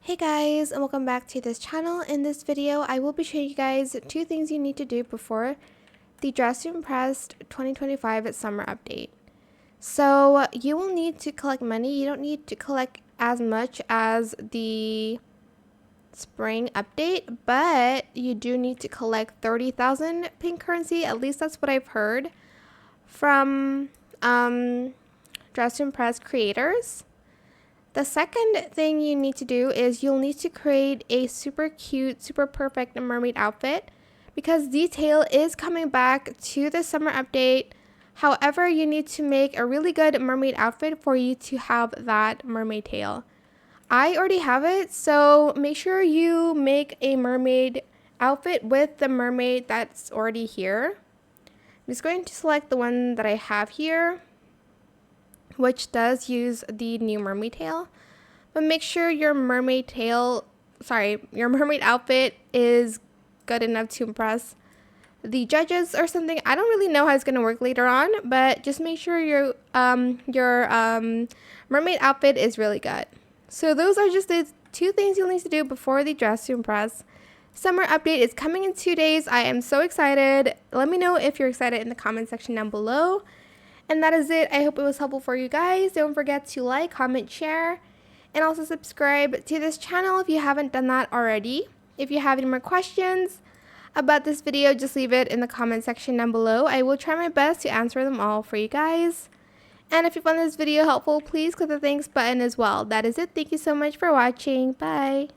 Hey guys, and welcome back to this channel. In this video, I will be showing you guys 2 things you need to do before the Dress to Impress 2025 summer update. So you will need to collect money. You don't need to collect as much as the spring update, but you do need to collect 30,000 pink currency. At least that's what I've heard from Dress to Impress creators. The second thing you need to do is you'll need to create a super cute, super perfect mermaid outfit because DTI is coming back to the summer update. However, you need to make a really good mermaid outfit for you to have that mermaid tail. I already have it, so make sure you make a mermaid outfit with the mermaid that's already here. I'm just going to select the one that I have here, which does use the new mermaid tail, but make sure your mermaid outfit is good enough to impress the judges or something. I don't really know how it's going to work later on, but just make sure your mermaid outfit is really good. So those are just the 2 things you'll need to do before the Dress to Impress summer update is coming in 2 days. I am so excited. Let me know if you're excited in the comment section down below. And that is it. I hope it was helpful for you guys. Don't forget to like, comment, share, and also subscribe to this channel if you haven't done that already. If you have any more questions about this video, just leave it in the comment section down below. I will try my best to answer them all for you guys. And if you found this video helpful, please click the thanks button as well. That is it. Thank you so much for watching. Bye.